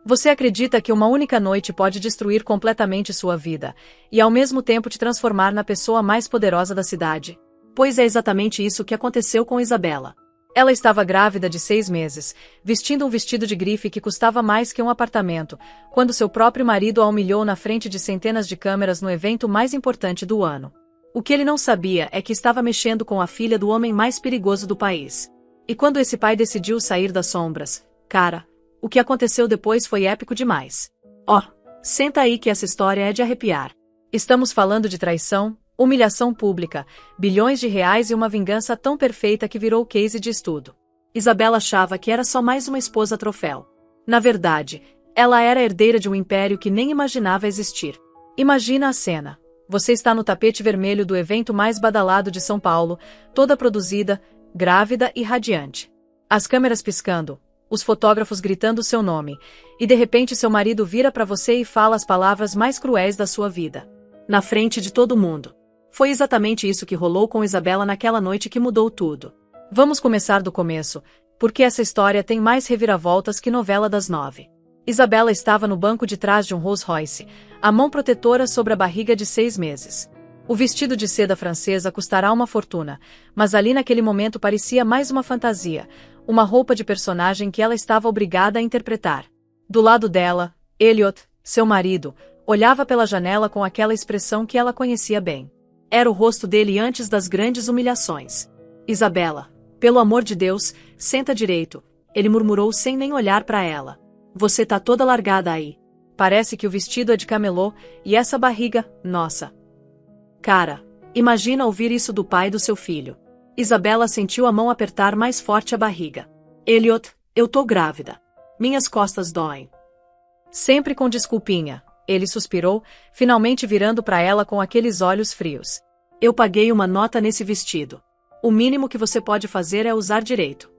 Você acredita que uma única noite pode destruir completamente sua vida, e ao mesmo tempo te transformar na pessoa mais poderosa da cidade? Pois é exatamente isso que aconteceu com Isabela. Ela estava grávida de 6 meses, vestindo um vestido de grife que custava mais que um apartamento, quando seu próprio marido a humilhou na frente de centenas de câmeras no evento mais importante do ano. O que ele não sabia é que estava mexendo com a filha do homem mais perigoso do país. E quando esse pai decidiu sair das sombras, cara, o que aconteceu depois foi épico demais. Senta aí que essa história é de arrepiar. Estamos falando de traição, humilhação pública, bilhões de reais e uma vingança tão perfeita que virou case de estudo. Isabela achava que era só mais uma esposa troféu. Na verdade, ela era herdeira de um império que nem imaginava existir. Imagina a cena. Você está no tapete vermelho do evento mais badalado de São Paulo, toda produzida, grávida e radiante. As câmeras piscando, os fotógrafos gritando seu nome, e de repente seu marido vira para você e fala as palavras mais cruéis da sua vida. Na frente de todo mundo. Foi exatamente isso que rolou com Isabela naquela noite que mudou tudo. Vamos começar do começo, porque essa história tem mais reviravoltas que novela das 9. Isabela estava no banco de trás de um Rolls Royce, a mão protetora sobre a barriga de 6 meses. O vestido de seda francesa custará uma fortuna, mas ali naquele momento parecia mais uma fantasia, uma roupa de personagem que ela estava obrigada a interpretar. Do lado dela, Elliot, seu marido, olhava pela janela com aquela expressão que ela conhecia bem. Era o rosto dele antes das grandes humilhações. Isabela, pelo amor de Deus, senta direito, ele murmurou sem nem olhar para ela. Você tá toda largada aí. Parece que o vestido é de camelô, e essa barriga, nossa. Cara, imagina ouvir isso do pai do seu filho. Isabela sentiu a mão apertar mais forte a barriga. Elliot, eu tô grávida. Minhas costas doem. Sempre com desculpinha, ele suspirou, finalmente virando para ela com aqueles olhos frios. Eu paguei uma nota nesse vestido. O mínimo que você pode fazer é usar direito.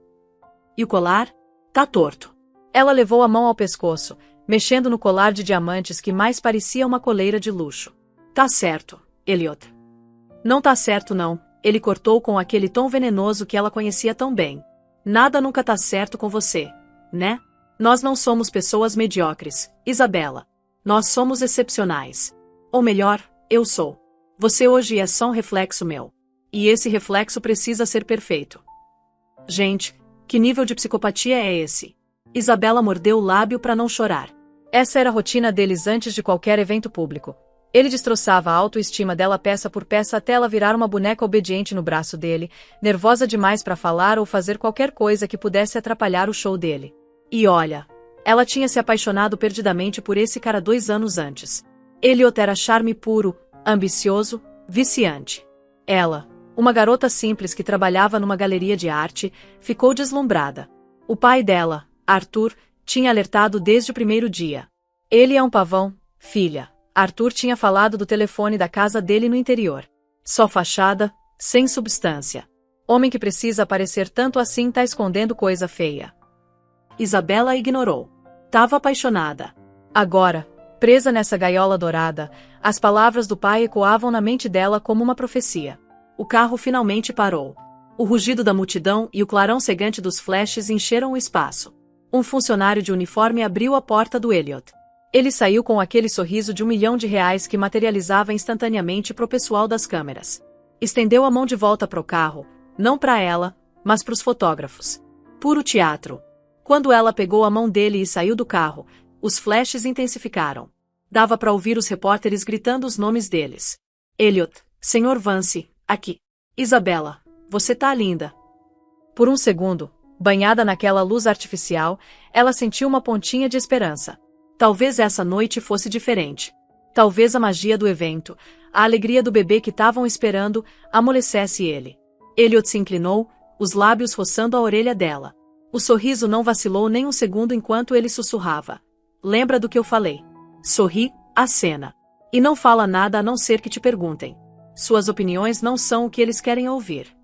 E o colar? Tá torto. Ela levou a mão ao pescoço, mexendo no colar de diamantes que mais parecia uma coleira de luxo. Tá certo, Elliot. Não tá certo não, ele cortou com aquele tom venenoso que ela conhecia tão bem. Nada nunca tá certo com você, né? Nós não somos pessoas mediocres, Isabela. Nós somos excepcionais. Ou melhor, eu sou. Você hoje é só um reflexo meu. E esse reflexo precisa ser perfeito. Gente, que nível de psicopatia é esse? Isabela mordeu o lábio para não chorar. Essa era a rotina deles antes de qualquer evento público. Ele destroçava a autoestima dela peça por peça até ela virar uma boneca obediente no braço dele, nervosa demais para falar ou fazer qualquer coisa que pudesse atrapalhar o show dele. E olha, ela tinha se apaixonado perdidamente por esse cara 2 anos antes. Elliot era charme puro, ambicioso, viciante. Ela, uma garota simples que trabalhava numa galeria de arte, ficou deslumbrada. O pai dela, Arthur, tinha alertado desde o primeiro dia. Ele é um pavão, filha. Arthur tinha falado do telefone da casa dele no interior. Só fachada, sem substância. Homem que precisa parecer tanto assim tá escondendo coisa feia. Isabela ignorou. Tava apaixonada. Agora, presa nessa gaiola dourada, as palavras do pai ecoavam na mente dela como uma profecia. O carro finalmente parou. O rugido da multidão e o clarão cegante dos flashes encheram o espaço. Um funcionário de uniforme abriu a porta do Elliot. Ele saiu com aquele sorriso de R$1 milhão que materializava instantaneamente pro pessoal das câmeras. Estendeu a mão de volta pro carro, não para ela, mas pros fotógrafos. Puro teatro. Quando ela pegou a mão dele e saiu do carro, os flashes intensificaram. Dava para ouvir os repórteres gritando os nomes deles. Elliot, Sr. Vance, aqui. Isabela, você tá linda. Por um segundo, banhada naquela luz artificial, ela sentiu uma pontinha de esperança. Talvez essa noite fosse diferente. Talvez a magia do evento, a alegria do bebê que estavam esperando, amolecesse ele. Elliot se inclinou, os lábios roçando a orelha dela. O sorriso não vacilou nem um segundo enquanto ele sussurrava. Lembra do que eu falei? Sorri, acena. E não fala nada a não ser que te perguntem. Suas opiniões não são o que eles querem ouvir.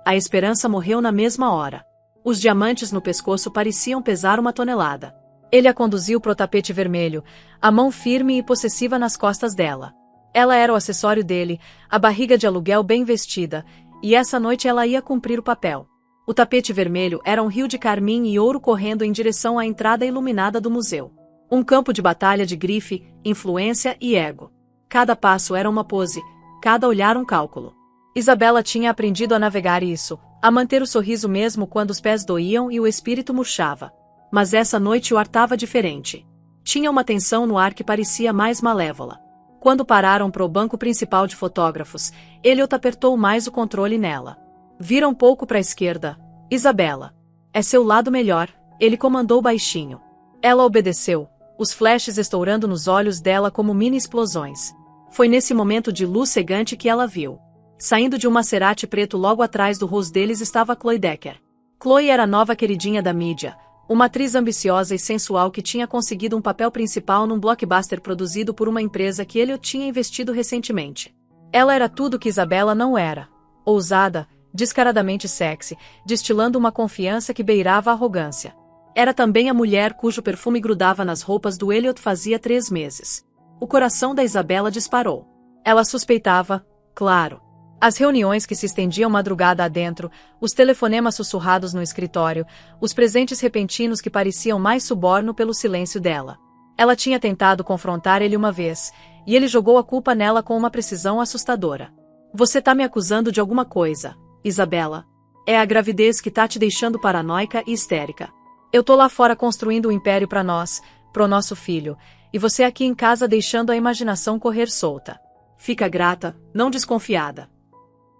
A esperança morreu na mesma hora. Os diamantes no pescoço pareciam pesar 1 tonelada. Ele a conduziu pro tapete vermelho, a mão firme e possessiva nas costas dela. Ela era o acessório dele, a barriga de aluguel bem vestida, e essa noite ela ia cumprir o papel. O tapete vermelho era um rio de carmim e ouro correndo em direção à entrada iluminada do museu. Um campo de batalha de grife, influência e ego. Cada passo era uma pose, cada olhar um cálculo. Isabela tinha aprendido a navegar isso, a manter o sorriso mesmo quando os pés doíam e o espírito murchava. Mas essa noite o ar estava diferente. Tinha uma tensão no ar que parecia mais malévola. Quando pararam para o banco principal de fotógrafos, Elliot apertou mais o controle nela. Vira um pouco para a esquerda. Isabela. É seu lado melhor, ele comandou baixinho. Ela obedeceu, os flashes estourando nos olhos dela como mini explosões. Foi nesse momento de luz cegante que ela viu. Saindo de um Maserati preto logo atrás do rosto deles estava Chloe Decker. Chloe era a nova queridinha da mídia, uma atriz ambiciosa e sensual que tinha conseguido um papel principal num blockbuster produzido por uma empresa que Elliot tinha investido recentemente. Ela era tudo que Isabela não era. Ousada, descaradamente sexy, destilando uma confiança que beirava a arrogância. Era também a mulher cujo perfume grudava nas roupas do Elliot fazia 3 meses. O coração da Isabela disparou. Ela suspeitava, claro. As reuniões que se estendiam madrugada adentro, os telefonemas sussurrados no escritório, os presentes repentinos que pareciam mais suborno pelo silêncio dela. Ela tinha tentado confrontar ele uma vez, e ele jogou a culpa nela com uma precisão assustadora. Você tá me acusando de alguma coisa, Isabela. É a gravidez que tá te deixando paranoica e histérica. Eu tô lá fora construindo um império pra nós, pro nosso filho, e você aqui em casa deixando a imaginação correr solta. Fica grata, não desconfiada.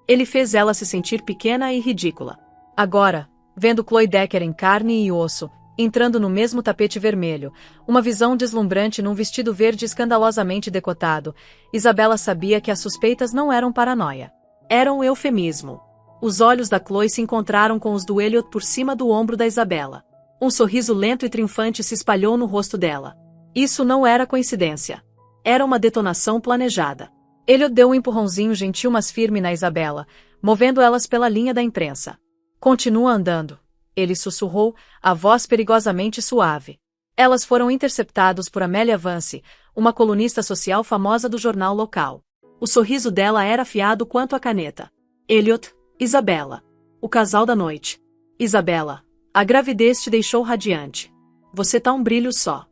Ele fez ela se sentir pequena e ridícula. Agora, vendo Chloe Decker em carne e osso, entrando no mesmo tapete vermelho, uma visão deslumbrante num vestido verde escandalosamente decotado, Isabela sabia que as suspeitas não eram paranoia. Eram um eufemismo. Os olhos da Chloe se encontraram com os do Elliot por cima do ombro da Isabela. Um sorriso lento e triunfante se espalhou no rosto dela. Isso não era coincidência. Era uma detonação planejada. Elliot deu um empurrãozinho gentil mas firme na Isabela, movendo elas pela linha da imprensa. Continua andando. Ele sussurrou, a voz perigosamente suave. Elas foram interceptadas por Amélia Vance, uma colunista social famosa do jornal local. O sorriso dela era afiado quanto a caneta. Elliot, Isabela. O casal da noite. Isabela, a gravidez te deixou radiante. Você tá um brilho só.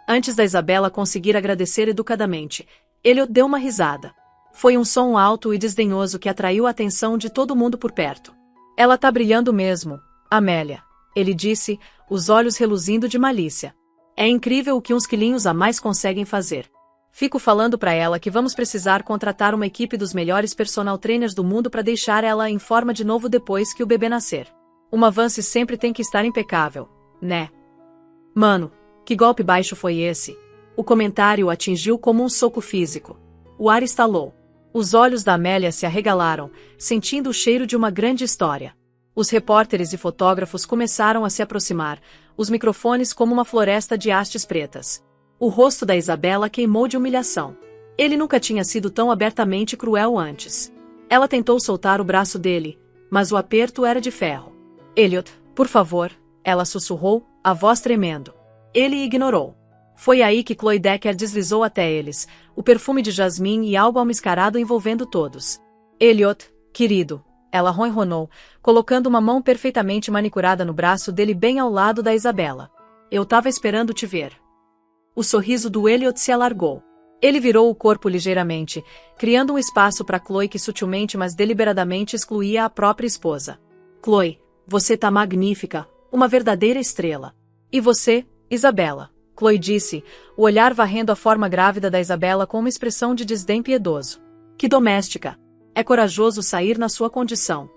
Antes da Isabela conseguir agradecer educadamente, Elliot deu uma risada. Foi um som alto e desdenhoso que atraiu a atenção de todo mundo por perto. Ela tá brilhando mesmo, Amélia. Ele disse, os olhos reluzindo de malícia. É incrível o que uns quilinhos a mais conseguem fazer. Fico falando pra ela que vamos precisar contratar uma equipe dos melhores personal trainers do mundo pra deixar ela em forma de novo depois que o bebê nascer. Uma Vance sempre tem que estar impecável, né? Mano, que golpe baixo foi esse? O comentário o atingiu como um soco físico. O ar estalou. Os olhos da Amélia se arregalaram, sentindo o cheiro de uma grande história. Os repórteres e fotógrafos começaram a se aproximar, os microfones como uma floresta de hastes pretas. O rosto da Isabela queimou de humilhação. Ele nunca tinha sido tão abertamente cruel antes. Ela tentou soltar o braço dele, mas o aperto era de ferro. Elliot, por favor, ela sussurrou, a voz tremendo. Ele ignorou. Foi aí que Chloe Decker deslizou até eles, o perfume de jasmim e algo almiscarado envolvendo todos. Elliot, querido, ela ronronou, colocando uma mão perfeitamente manicurada no braço dele bem ao lado da Isabela. Eu tava esperando te ver. O sorriso do Elliot se alargou. Ele virou o corpo ligeiramente, criando um espaço para Chloe que sutilmente mas deliberadamente excluía a própria esposa. Chloe, você tá magnífica, uma verdadeira estrela. E você, Isabela? Chloe disse, o olhar varrendo a forma grávida da Isabela com uma expressão de desdém piedoso. Que doméstica! É corajoso sair na sua condição.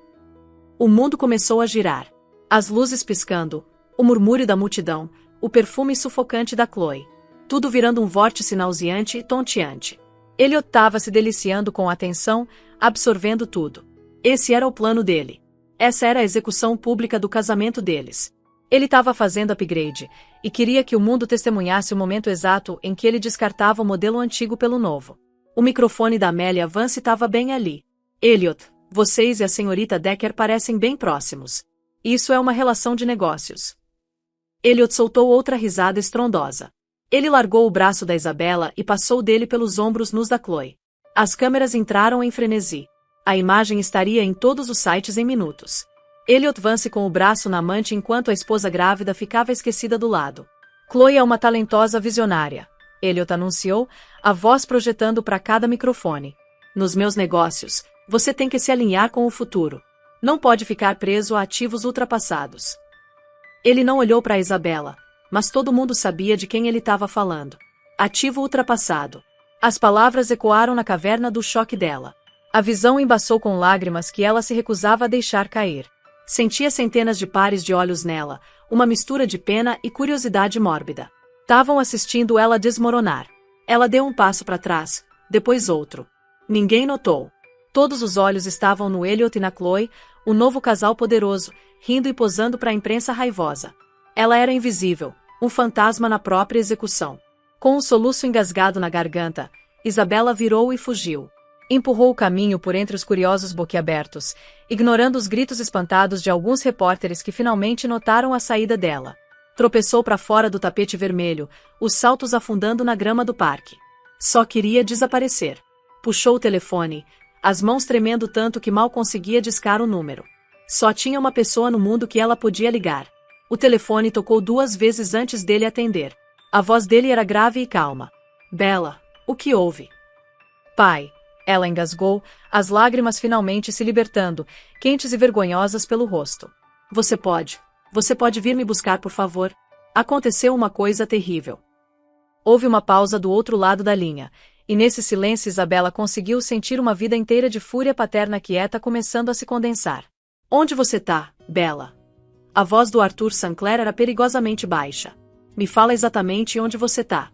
O mundo começou a girar. As luzes piscando, o murmúrio da multidão, o perfume sufocante da Chloe. Tudo virando um vórtice nauseante e tonteante. Ele estava se deliciando com a atenção, absorvendo tudo. Esse era o plano dele. Essa era a execução pública do casamento deles. Ele estava fazendo upgrade, e queria que o mundo testemunhasse o momento exato em que ele descartava o modelo antigo pelo novo. O microfone da Amélia Vance estava bem ali. Elliot, vocês e a senhorita Decker parecem bem próximos. Isso é uma relação de negócios. Elliot soltou outra risada estrondosa. Ele largou o braço da Isabela e passou dele pelos ombros nus da Chloe. As câmeras entraram em frenesi. A imagem estaria em todos os sites em minutos. Elliot Vance com o braço na amante enquanto a esposa grávida ficava esquecida do lado. Chloe é uma talentosa visionária, Elliot anunciou, a voz projetando para cada microfone. Nos meus negócios, você tem que se alinhar com o futuro. Não pode ficar preso a ativos ultrapassados. Ele não olhou para Isabela, mas todo mundo sabia de quem ele estava falando. Ativo ultrapassado. As palavras ecoaram na caverna do choque dela. A visão embaçou com lágrimas que ela se recusava a deixar cair. Sentia centenas de pares de olhos nela, uma mistura de pena e curiosidade mórbida. Estavam assistindo ela desmoronar. Ela deu um passo para trás, depois outro. Ninguém notou. Todos os olhos estavam no Elliot e na Chloe, o novo casal poderoso, rindo e posando para a imprensa raivosa. Ela era invisível, um fantasma na própria execução. Com um soluço engasgado na garganta, Isabela virou e fugiu. Empurrou o caminho por entre os curiosos boquiabertos, ignorando os gritos espantados de alguns repórteres que finalmente notaram a saída dela. Tropeçou para fora do tapete vermelho, os saltos afundando na grama do parque. Só queria desaparecer. Puxou o telefone, as mãos tremendo tanto que mal conseguia discar o número. Só tinha uma pessoa no mundo que ela podia ligar. O telefone tocou 2 vezes antes dele atender. A voz dele era grave e calma. Bella, o que houve? Pai. Ela engasgou, as lágrimas finalmente se libertando, quentes e vergonhosas pelo rosto. Você pode vir me buscar, por favor? Aconteceu uma coisa terrível. Houve uma pausa do outro lado da linha, e nesse silêncio Isabela conseguiu sentir uma vida inteira de fúria paterna quieta começando a se condensar. Onde você tá, Bella? A voz do Arthur Sinclair era perigosamente baixa. Me fala exatamente onde você tá.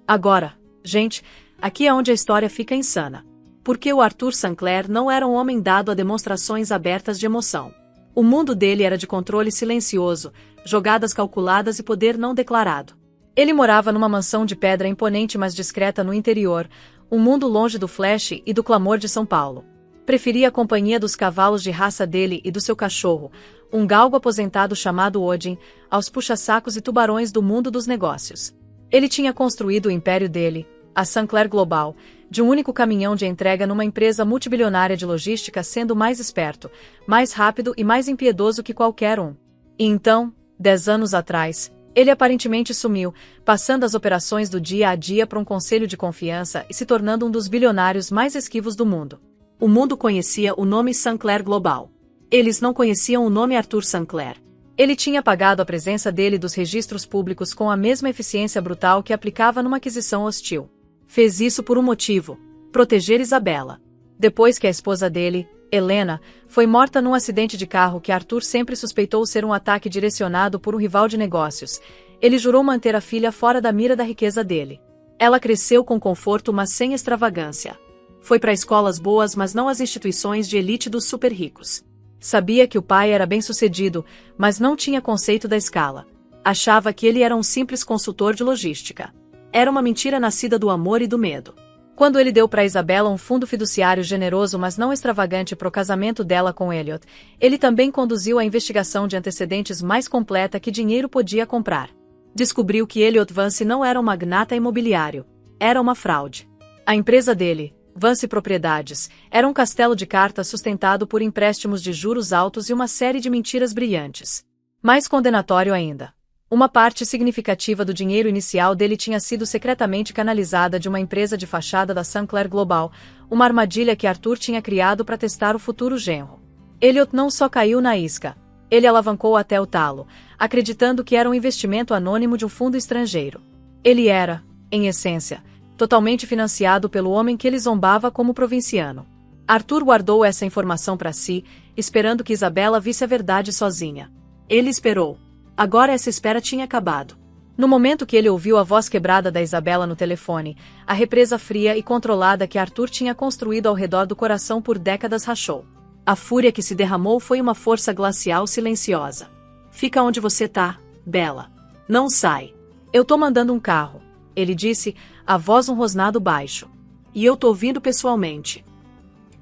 Agora, gente, aqui é onde a história fica insana. Porque o Arthur Sinclair não era um homem dado a demonstrações abertas de emoção. O mundo dele era de controle silencioso, jogadas calculadas e poder não declarado. Ele morava numa mansão de pedra imponente mas discreta no interior, um mundo longe do flash e do clamor de São Paulo. Preferia a companhia dos cavalos de raça dele e do seu cachorro, um galgo aposentado chamado Odin, aos puxa-sacos e tubarões do mundo dos negócios. Ele tinha construído o império dele, a Sinclair Global, de um único caminhão de entrega numa empresa multibilionária de logística, sendo mais esperto, mais rápido e mais impiedoso que qualquer um. E então, 10 anos atrás, ele aparentemente sumiu, passando as operações do dia a dia para um conselho de confiança e se tornando um dos bilionários mais esquivos do mundo. O mundo conhecia o nome Sinclair Global. Eles não conheciam o nome Arthur Sinclair. Ele tinha apagado a presença dele dos registros públicos com a mesma eficiência brutal que aplicava numa aquisição hostil. Fez isso por um motivo: proteger Isabela. Depois que a esposa dele, Helena, foi morta num acidente de carro que Arthur sempre suspeitou ser um ataque direcionado por um rival de negócios, ele jurou manter a filha fora da mira da riqueza dele. Ela cresceu com conforto mas sem extravagância. Foi para escolas boas mas não as instituições de elite dos super ricos. Sabia que o pai era bem-sucedido, mas não tinha conceito da escala. Achava que ele era um simples consultor de logística. Era uma mentira nascida do amor e do medo. Quando ele deu para Isabela um fundo fiduciário generoso mas não extravagante para o casamento dela com Elliot, ele também conduziu a investigação de antecedentes mais completa que dinheiro podia comprar. Descobriu que Elliot Vance não era um magnata imobiliário. Era uma fraude. A empresa dele, Vance Propriedades, era um castelo de cartas sustentado por empréstimos de juros altos e uma série de mentiras brilhantes. Mais condenatório ainda. Uma parte significativa do dinheiro inicial dele tinha sido secretamente canalizada de uma empresa de fachada da Sinclair Global, uma armadilha que Arthur tinha criado para testar o futuro genro. Elliot não só caiu na isca, ele alavancou até o talo, acreditando que era um investimento anônimo de um fundo estrangeiro. Ele era, em essência, totalmente financiado pelo homem que ele zombava como provinciano. Arthur guardou essa informação para si, esperando que Isabela visse a verdade sozinha. Ele esperou. Agora essa espera tinha acabado. No momento que ele ouviu a voz quebrada da Isabela no telefone, a represa fria e controlada que Arthur tinha construído ao redor do coração por décadas rachou. A fúria que se derramou foi uma força glacial silenciosa. Fica onde você tá, Bella. Não sai. Eu tô mandando um carro, ele disse, a voz um rosnado baixo. E eu tô vindo pessoalmente.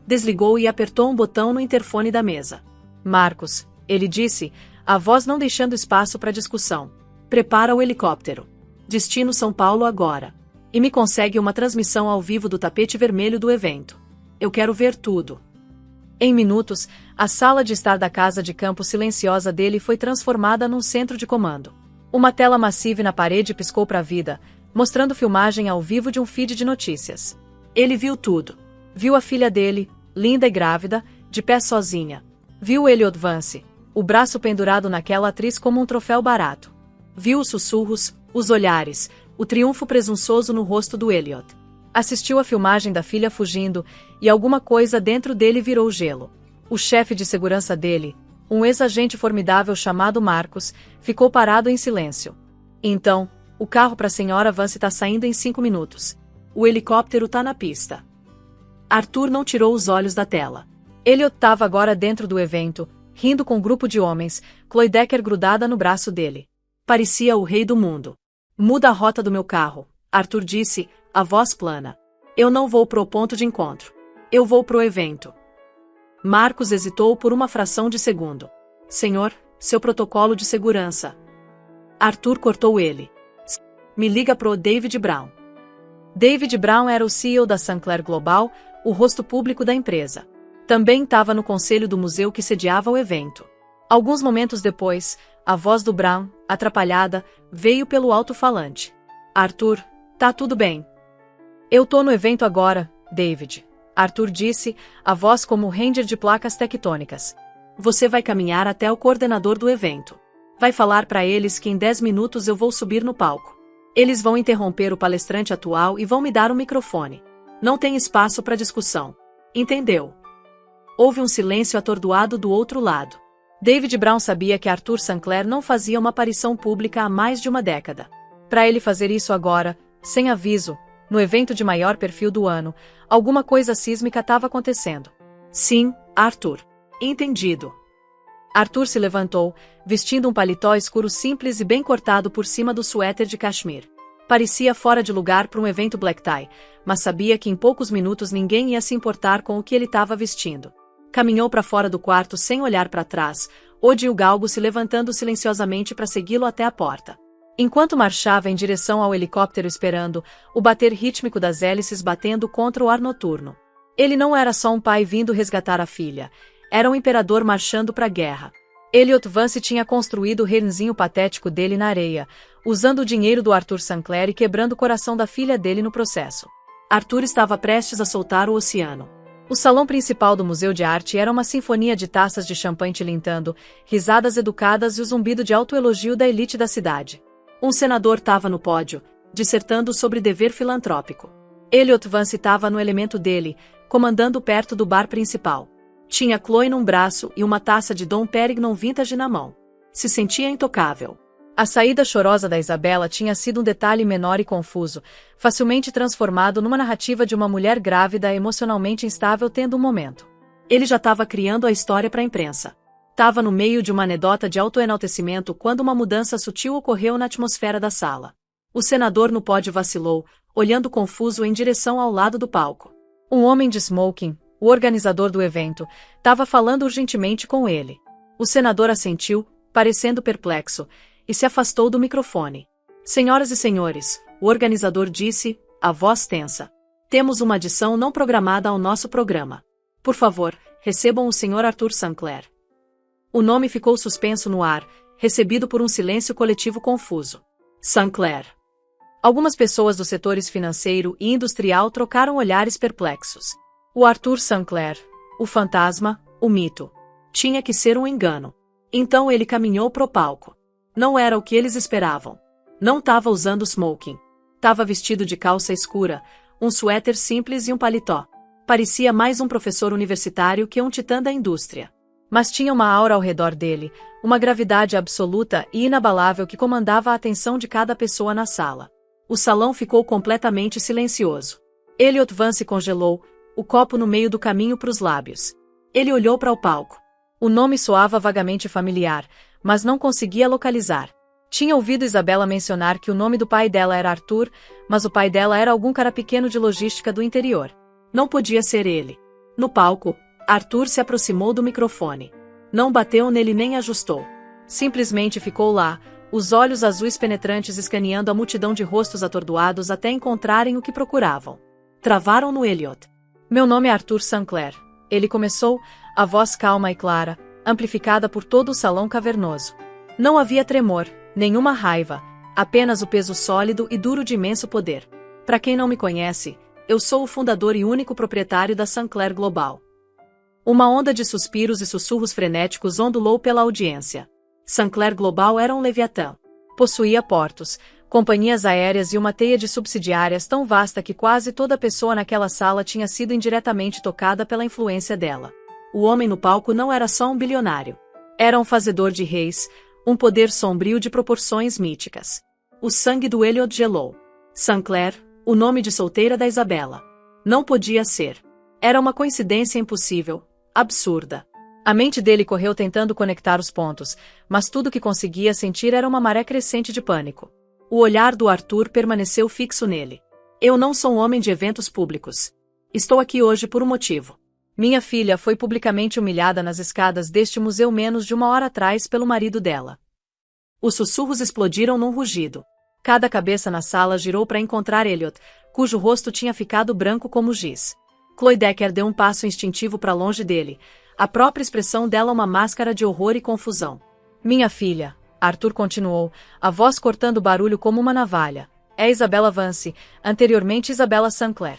Desligou e apertou um botão no interfone da mesa. Marcos, ele disse, a voz não deixando espaço para discussão. Prepara o helicóptero. Destino São Paulo agora. E me consegue uma transmissão ao vivo do tapete vermelho do evento. Eu quero ver tudo. Em minutos, a sala de estar da casa de campo silenciosa dele foi transformada num centro de comando. Uma tela massiva na parede piscou para a vida, mostrando filmagem ao vivo de um feed de notícias. Ele viu tudo. Viu a filha dele, linda e grávida, de pé sozinha. Viu Elliot Vance, o braço pendurado naquela atriz como um troféu barato. Viu os sussurros, os olhares, o triunfo presunçoso no rosto do Elliot. Assistiu a filmagem da filha fugindo, e alguma coisa dentro dele virou gelo. O chefe de segurança dele, um ex-agente formidável chamado Marcos, ficou parado em silêncio. Então, o carro para a senhora Vance tá saindo em 5 minutos. O helicóptero tá na pista. Arthur não tirou os olhos da tela. Elliot estava agora dentro do evento, rindo com um grupo de homens, Chloe Decker grudada no braço dele. Parecia o rei do mundo. Muda a rota do meu carro, Arthur disse, a voz plana. Eu não vou pro ponto de encontro. Eu vou pro evento. Marcos hesitou por uma fração de segundo. Senhor, seu protocolo de segurança. Arthur cortou ele. Me liga pro David Brown. David Brown era o CEO da Sinclair Global, o rosto público da empresa. Também estava no conselho do museu que sediava o evento. Alguns momentos depois, a voz do Brown, atrapalhada, veio pelo alto-falante. Arthur, tá tudo bem. Eu tô no evento agora, David. Arthur disse, a voz como ranger de placas tectônicas. Você vai caminhar até o coordenador do evento. Vai falar para eles que em 10 minutos eu vou subir no palco. Eles vão interromper o palestrante atual e vão me dar um microfone. Não tem espaço para discussão. Entendeu? Houve um silêncio atordoado do outro lado. David Brown sabia que Arthur Sinclair não fazia uma aparição pública há mais de uma década. Para ele fazer isso agora, sem aviso, no evento de maior perfil do ano, alguma coisa sísmica estava acontecendo. Sim, Arthur. Entendido. Arthur se levantou, vestindo um paletó escuro simples e bem cortado por cima do suéter de cachemir. Parecia fora de lugar para um evento black tie, mas sabia que em poucos minutos ninguém ia se importar com o que ele estava vestindo. Caminhou para fora do quarto sem olhar para trás, Odin e o Galgo se levantando silenciosamente para segui-lo até a porta. Enquanto marchava em direção ao helicóptero esperando, o bater rítmico das hélices batendo contra o ar noturno. Ele não era só um pai vindo resgatar a filha, era um imperador marchando para a guerra. Elliot Vance tinha construído o reizinho patético dele na areia, usando o dinheiro do Arthur Sinclair e quebrando o coração da filha dele no processo. Arthur estava prestes a soltar o oceano. O salão principal do Museu de Arte era uma sinfonia de taças de champanhe tilintando, risadas educadas e o zumbido de autoelogio da elite da cidade. Um senador estava no pódio, dissertando sobre dever filantrópico. Elliot Vance estava no elemento dele, comandando perto do bar principal. Tinha Chloe num braço e uma taça de Dom Perignon vintage na mão. Se sentia intocável. A saída chorosa da Isabela tinha sido um detalhe menor e confuso, facilmente transformado numa narrativa de uma mulher grávida e emocionalmente instável tendo um momento. Ele já estava criando a história para a imprensa. Estava no meio de uma anedota de autoenaltecimento quando uma mudança sutil ocorreu na atmosfera da sala. O senador no pódio vacilou, olhando confuso em direção ao lado do palco. Um homem de smoking, o organizador do evento, estava falando urgentemente com ele. O senador assentiu, parecendo perplexo, e se afastou do microfone. Senhoras e senhores, o organizador disse, a voz tensa. Temos uma adição não programada ao nosso programa. Por favor, recebam o Sr. Arthur Sinclair. O nome ficou suspenso no ar, recebido por um silêncio coletivo confuso. Sinclair. Algumas pessoas dos setores financeiro e industrial trocaram olhares perplexos. O Arthur Sinclair, o fantasma, o mito. Tinha que ser um engano. Então ele caminhou pro palco. Não era o que eles esperavam. Não estava usando smoking. Estava vestido de calça escura, um suéter simples e um paletó. Parecia mais um professor universitário que um titã da indústria. Mas tinha uma aura ao redor dele, uma gravidade absoluta e inabalável que comandava a atenção de cada pessoa na sala. O salão ficou completamente silencioso. Elliot Vance congelou, o copo no meio do caminho para os lábios. Ele olhou para o palco. O nome soava vagamente familiar, mas não conseguia localizar. Tinha ouvido Isabela mencionar que o nome do pai dela era Arthur, mas o pai dela era algum cara pequeno de logística do interior. Não podia ser ele. No palco, Arthur se aproximou do microfone. Não bateu nele nem ajustou. Simplesmente ficou lá, os olhos azuis penetrantes escaneando a multidão de rostos atordoados até encontrarem o que procuravam. Travaram no Elliot. Meu nome é Arthur Sinclair. Ele começou, a voz calma e clara, amplificada por todo o salão cavernoso. Não havia tremor, Nenhuma raiva, apenas o peso sólido e duro de imenso poder. Para quem não me conhece, eu sou o fundador e único proprietário da Sinclair Global. Uma onda de suspiros e sussurros frenéticos ondulou pela audiência. Sinclair Global era um leviatã. Possuía portos, companhias aéreas e uma teia de subsidiárias tão vasta que quase toda pessoa naquela sala tinha sido indiretamente tocada pela influência dela. O homem no palco não era só um bilionário. Era um fazedor de reis, um poder sombrio de proporções míticas. O sangue do Elliot gelou. Sinclair, o nome de solteira da Isabela. Não podia ser. Era uma coincidência impossível, absurda. A mente dele correu tentando conectar os pontos, mas tudo que conseguia sentir era uma maré crescente de pânico. O olhar do Arthur permaneceu fixo nele. Eu não sou um homem de eventos públicos. Estou aqui hoje por um motivo. Minha filha foi publicamente humilhada nas escadas deste museu menos de uma hora atrás pelo marido dela. Os sussurros explodiram num rugido. Cada cabeça na sala girou para encontrar Elliot, cujo rosto tinha ficado branco como giz. Chloe Decker deu um passo instintivo para longe dele, a própria expressão dela uma máscara de horror e confusão. Minha filha, Arthur continuou, a voz cortando barulho como uma navalha. É Isabella Vance, anteriormente Isabella Sinclair.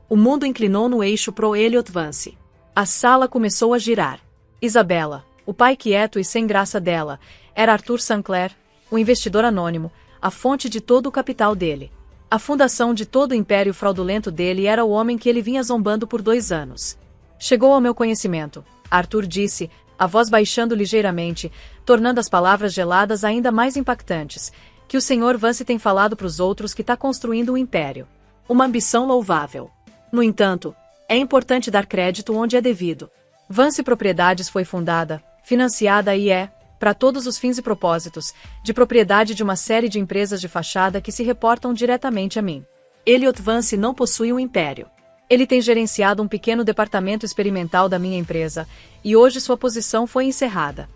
O mundo inclinou no eixo pro Elliot Vance. A sala começou a girar. Isabella, o pai quieto e sem graça dela, era Arthur Sinclair, o investidor anônimo, a fonte de todo o capital dele. A fundação de todo o império fraudulento dele era o homem que ele vinha zombando por 2 anos. Chegou ao meu conhecimento, Arthur disse, a voz baixando ligeiramente, tornando as palavras geladas ainda mais impactantes, que o Sr. Vance tem falado para os outros que está construindo um império. Uma ambição louvável. No entanto, é importante dar crédito onde é devido. Vance Propriedades foi fundada, financiada e é, para todos os fins e propósitos, de propriedade de uma série de empresas de fachada que se reportam diretamente a mim. Elliot Vance não possui um império. Ele tem gerenciado um pequeno departamento experimental da minha empresa, e hoje sua posição foi encerrada.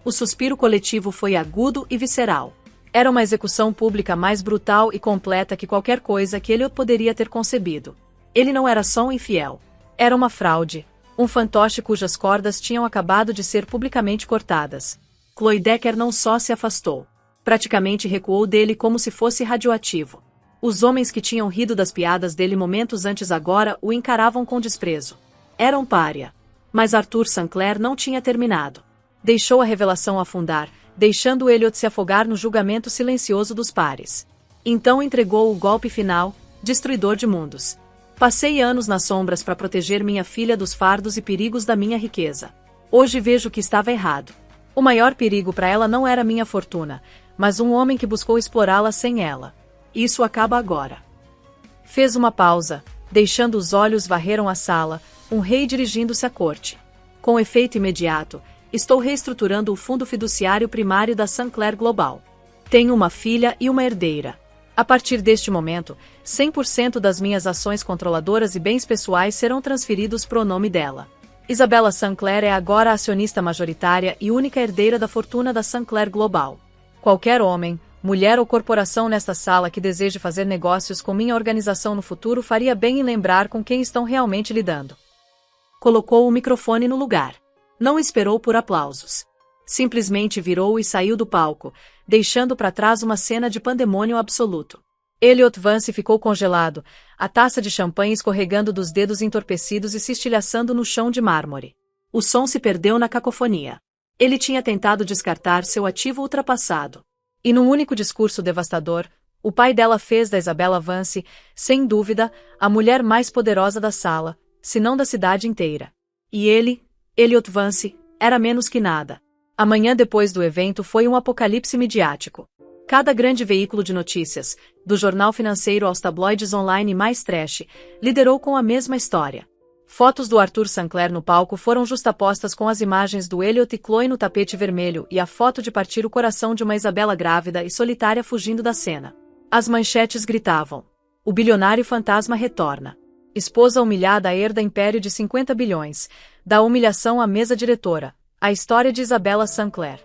O suspiro coletivo foi agudo e visceral. Era uma execução pública mais brutal e completa que qualquer coisa que Elliot poderia ter concebido. Ele não era só um infiel. Era uma fraude. Um fantoche cujas cordas tinham acabado de ser publicamente cortadas. Chloe Decker não só se afastou. Praticamente recuou dele como se fosse radioativo. Os homens que tinham rido das piadas dele momentos antes agora o encaravam com desprezo. Era um pária. Mas Arthur Sinclair não tinha terminado. Deixou a revelação afundar, deixando Elliot se afogar no julgamento silencioso dos pares. Então entregou o golpe final, destruidor de mundos. Passei anos nas sombras para proteger minha filha dos fardos e perigos da minha riqueza. Hoje vejo que estava errado. O maior perigo para ela não era minha fortuna, mas um homem que buscou explorá-la sem ela. Isso acaba agora. Fez uma pausa, deixando os olhos varreram a sala, um rei dirigindo-se à corte. Com efeito imediato, estou reestruturando o fundo fiduciário primário da Sinclair Global. Tenho uma filha e uma herdeira. A partir deste momento, 100% das minhas ações controladoras e bens pessoais serão transferidos pro nome dela. Isabella Sinclair é agora a acionista majoritária e única herdeira da fortuna da Sinclair Global. Qualquer homem, mulher ou corporação nesta sala que deseje fazer negócios com minha organização no futuro faria bem em lembrar com quem estão realmente lidando. Colocou o microfone no lugar. Não esperou por aplausos. Simplesmente virou e saiu do palco, deixando para trás uma cena de pandemônio absoluto. Elliot Vance ficou congelado, a taça de champanhe escorregando dos dedos entorpecidos e se estilhaçando no chão de mármore. O som se perdeu na cacofonia. Ele tinha tentado descartar seu ativo ultrapassado. E num único discurso devastador, o pai dela fez da Isabella Vance, sem dúvida, a mulher mais poderosa da sala, se não da cidade inteira. E ele, Elliot Vance, era menos que nada. A manhã depois do evento foi um apocalipse midiático. Cada grande veículo de notícias, do jornal financeiro aos tabloides online mais trash, liderou com a mesma história. Fotos do Arthur Sinclair no palco foram justapostas com as imagens do Elliot e Chloe no tapete vermelho e a foto de partir o coração de uma Isabela grávida e solitária fugindo da cena. As manchetes gritavam: o bilionário fantasma retorna. Esposa humilhada herda império de 50 bilhões, da humilhação à mesa diretora. A história de Isabella Sinclair.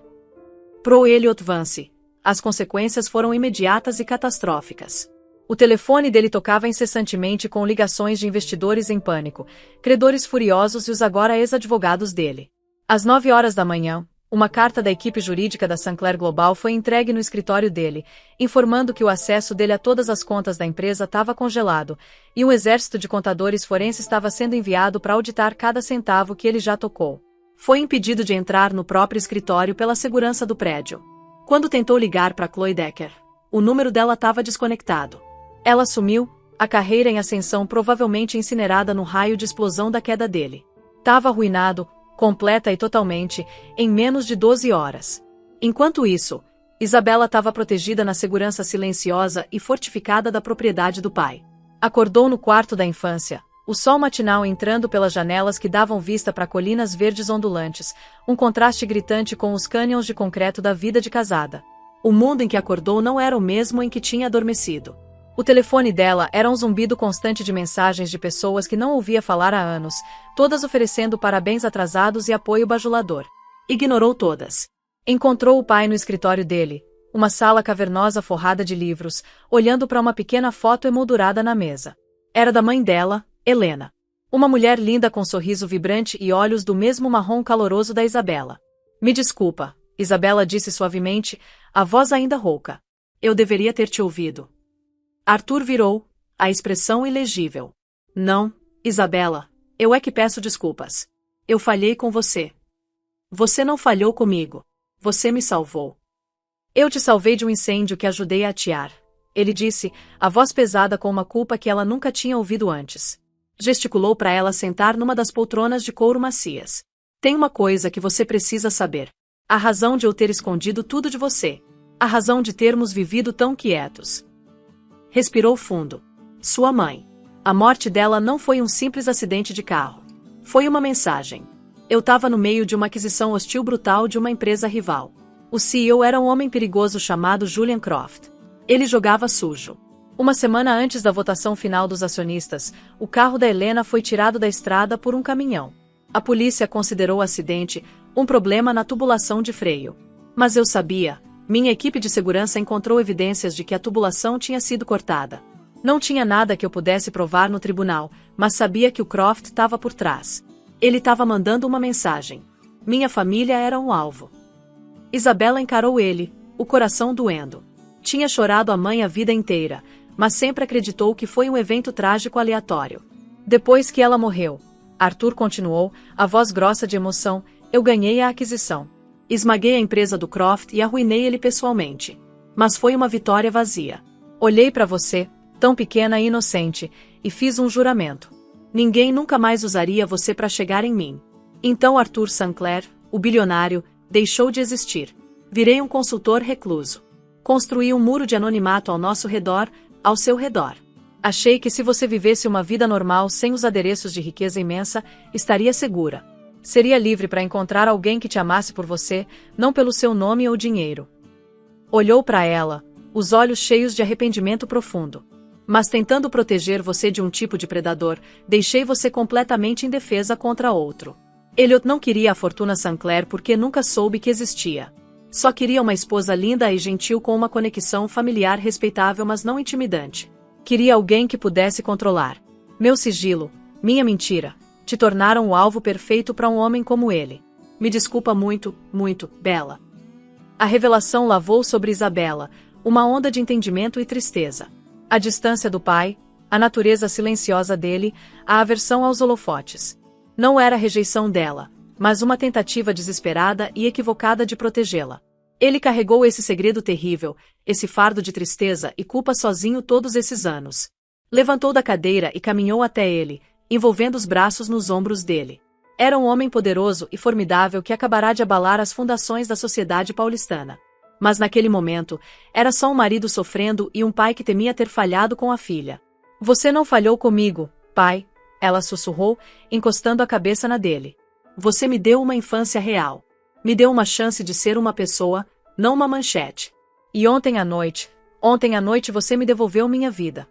Pro Elliot Vance, as consequências foram imediatas e catastróficas. O telefone dele tocava incessantemente com ligações de investidores em pânico, credores furiosos e os agora ex-advogados dele. Às 9 horas da manhã, Uma carta da equipe jurídica da Sinclair Global foi entregue no escritório dele, informando que o acesso dele a todas as contas da empresa estava congelado, e um exército de contadores forenses estava sendo enviado para auditar cada centavo que ele já tocou. Foi impedido de entrar no próprio escritório pela segurança do prédio. Quando tentou ligar para Chloe Decker, o número dela estava desconectado. Ela sumiu, a carreira em ascensão provavelmente incinerada no raio de explosão da queda dele. Estava arruinado, completa e totalmente, em menos de 12 horas. Enquanto isso, Isabela estava protegida na segurança silenciosa e fortificada da propriedade do pai. Acordou no quarto da infância, o sol matinal entrando pelas janelas que davam vista para colinas verdes ondulantes, um contraste gritante com os cânions de concreto da vida de casada. O mundo em que acordou não era o mesmo em que tinha adormecido. O telefone dela era um zumbido constante de mensagens de pessoas que não ouvia falar há anos, todas oferecendo parabéns atrasados e apoio bajulador. Ignorou todas. Encontrou o pai no escritório dele, uma sala cavernosa forrada de livros, olhando para uma pequena foto emoldurada na mesa. Era da mãe dela, Helena. Uma mulher linda com sorriso vibrante e olhos do mesmo marrom caloroso da Isabela. Me desculpa, Isabela disse suavemente, a voz ainda rouca. Eu deveria ter te ouvido. Arthur virou, a expressão ilegível. Não, Isabela, eu é que peço desculpas. Eu falhei com você. Você não falhou comigo. Você me salvou. Eu te salvei de um incêndio que ajudei a atear. Ele disse, a voz pesada com uma culpa que ela nunca tinha ouvido antes. Gesticulou para ela sentar numa das poltronas de couro macias. Tem uma coisa que você precisa saber. A razão de eu ter escondido tudo de você. A razão de termos vivido tão quietos. Respirou fundo. Sua mãe. A morte dela não foi um simples acidente de carro. Foi uma mensagem. Eu estava no meio de uma aquisição hostil brutal de uma empresa rival. O CEO era um homem perigoso chamado Julian Croft. Ele jogava sujo. Uma semana antes da votação final dos acionistas, o carro da Helena foi tirado da estrada por um caminhão. A polícia considerou o acidente um problema na tubulação de freio. Mas eu sabia. Minha equipe de segurança encontrou evidências de que a tubulação tinha sido cortada. Não tinha nada que eu pudesse provar no tribunal, mas sabia que o Croft estava por trás. Ele estava mandando uma mensagem. Minha família era um alvo. Isabela encarou ele, o coração doendo. Tinha chorado a mãe a vida inteira, mas sempre acreditou que foi um evento trágico aleatório. Depois que ela morreu, Arthur continuou, a voz grossa de emoção, eu ganhei a aquisição. Esmaguei a empresa do Croft e arruinei ele pessoalmente. Mas foi uma vitória vazia. Olhei para você, tão pequena e inocente, e fiz um juramento. Ninguém nunca mais usaria você para chegar em mim. Então Arthur Sinclair, o bilionário, deixou de existir. Virei um consultor recluso. Construí um muro de anonimato ao nosso redor, ao seu redor. Achei que se você vivesse uma vida normal sem os adereços de riqueza imensa, estaria segura. Seria livre para encontrar alguém que te amasse por você, não pelo seu nome ou dinheiro. Olhou para ela, os olhos cheios de arrependimento profundo. Mas tentando proteger você de um tipo de predador, deixei você completamente indefesa contra outro. Elliot não queria a fortuna Sinclair porque nunca soube que existia. Só queria uma esposa linda e gentil com uma conexão familiar respeitável mas não intimidante. Queria alguém que pudesse controlar. Meu sigilo, minha mentira, te tornaram o alvo perfeito para um homem como ele. Me desculpa muito, muito, Bella. A revelação lavou sobre Isabela, uma onda de entendimento e tristeza. A distância do pai, a natureza silenciosa dele, a aversão aos holofotes. Não era rejeição dela, mas uma tentativa desesperada e equivocada de protegê-la. Ele carregou esse segredo terrível, esse fardo de tristeza e culpa sozinho todos esses anos. Levantou da cadeira e caminhou até ele, envolvendo os braços nos ombros dele. Era um homem poderoso e formidável que acabará de abalar as fundações da sociedade paulistana. Mas naquele momento, era só um marido sofrendo e um pai que temia ter falhado com a filha. Você não falhou comigo, pai, ela sussurrou, encostando a cabeça na dele. Você me deu uma infância real. Me deu uma chance de ser uma pessoa, não uma manchete. E ontem à noite você me devolveu minha vida.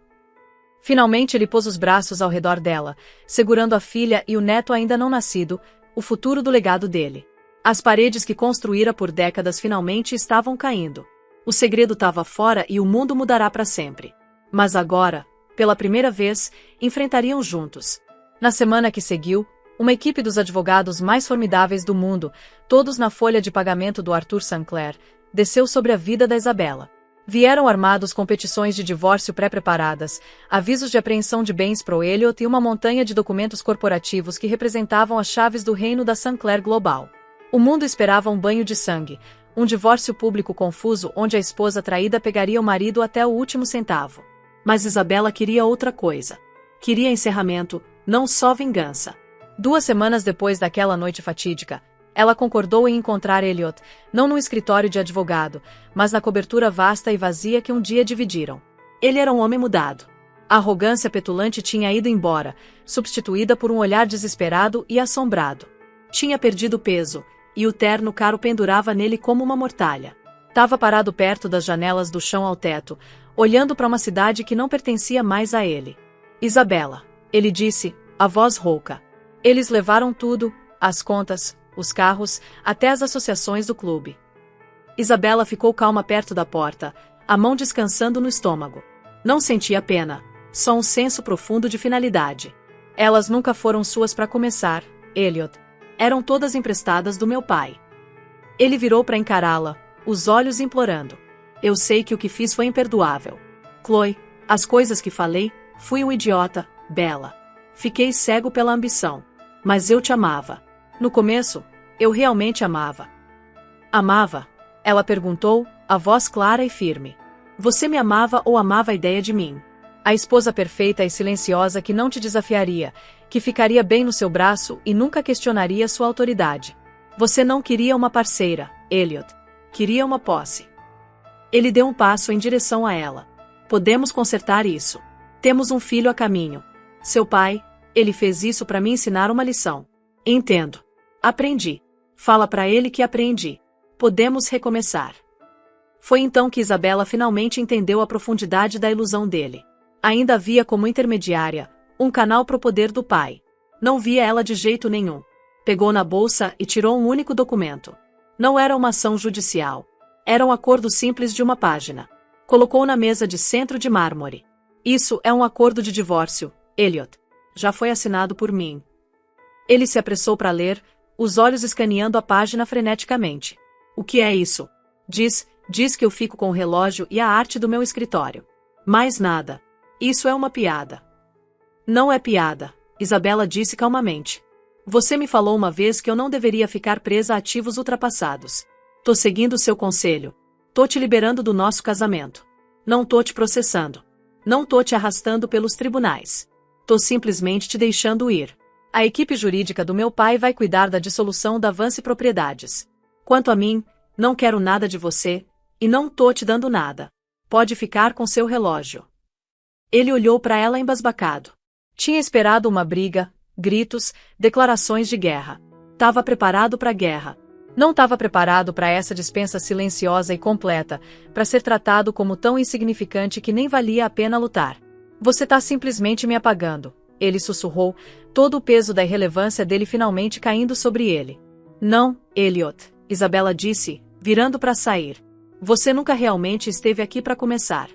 Finalmente ele pôs os braços ao redor dela, segurando a filha e o neto ainda não nascido, o futuro do legado dele. As paredes que construíra por décadas finalmente estavam caindo. O segredo estava fora e o mundo mudará para sempre. Mas agora, pela primeira vez, enfrentariam juntos. Na semana que seguiu, Uma equipe dos advogados mais formidáveis do mundo, todos na folha de pagamento do Arthur Sinclair, desceu sobre a vida da Isabela. Vieram armados com petições de divórcio pré-preparadas, avisos de apreensão de bens pro Elliot e uma montanha de documentos corporativos que representavam as chaves do reino da Sinclair Global. O mundo esperava um banho de sangue, um divórcio público confuso onde a esposa traída pegaria o marido até o último centavo. Mas Isabela queria outra coisa. Queria encerramento, não só vingança. 2 semanas depois daquela noite fatídica, ela concordou em encontrar Elliot, não no escritório de advogado, mas na cobertura vasta e vazia que um dia dividiram. Ele era um homem mudado. A arrogância petulante tinha ido embora, substituída por um olhar desesperado e assombrado. Tinha perdido peso, e o terno caro pendurava nele como uma mortalha. Tava parado perto das janelas do chão ao teto, olhando para uma cidade que não pertencia mais a ele. Isabela, ele disse, a voz rouca. Eles levaram tudo, as contas, os carros, até as associações do clube. Isabela ficou calma perto da porta, a mão descansando no estômago. Não sentia pena, só um senso profundo de finalidade. Elas nunca foram suas para começar, Elliot. Eram todas emprestadas do meu pai. Ele virou para encará-la, os olhos implorando. Eu sei que o que fiz foi imperdoável. Chloe, as coisas que falei, fui um idiota, Bella. Fiquei cego pela ambição. Mas eu te amava. No começo, eu realmente amava. Amava? Ela perguntou, a voz clara e firme. Você me amava ou amava a ideia de mim? A esposa perfeita e silenciosa que não te desafiaria, que ficaria bem no seu braço e nunca questionaria sua autoridade. Você não queria uma parceira, Elliot. Queria uma posse. Ele deu um passo em direção a ela. Podemos consertar isso. Temos um filho a caminho. Seu pai, ele fez isso para me ensinar uma lição. Entendo. Aprendi. Fala para ele que aprendi. Podemos recomeçar. Foi então que Isabela finalmente entendeu a profundidade da ilusão dele. Ainda havia como intermediária, um canal pro poder do pai. Não via ela de jeito nenhum. Pegou na bolsa e tirou um único documento. Não era uma ação judicial. Era um acordo simples de uma página. Colocou na mesa de centro de mármore. Isso é um acordo de divórcio, Elliot. Já foi assinado por mim. Ele se apressou para ler, os olhos escaneando a página freneticamente. O que é isso? Diz que eu fico com o relógio e a arte do meu escritório. Mais nada. Isso é uma piada. Não é piada, Isabela disse calmamente. Você me falou uma vez que eu não deveria ficar presa a ativos ultrapassados. Tô seguindo seu conselho. Tô te liberando do nosso casamento. Não tô te processando. Não tô te arrastando pelos tribunais. Tô simplesmente te deixando ir. A equipe jurídica do meu pai vai cuidar da dissolução da Vance Propriedades. Quanto a mim, não quero nada de você, e não tô te dando nada. Pode ficar com seu relógio. Ele olhou para ela embasbacado. Tinha esperado uma briga, gritos, declarações de guerra. Tava preparado para a guerra. Não estava preparado para essa dispensa silenciosa e completa, para ser tratado como tão insignificante que nem valia a pena lutar. Você tá simplesmente me apagando, ele sussurrou, todo o peso da irrelevância dele finalmente caindo sobre ele. Não, Elliot, Isabela disse, virando para sair. Você nunca realmente esteve aqui para começar.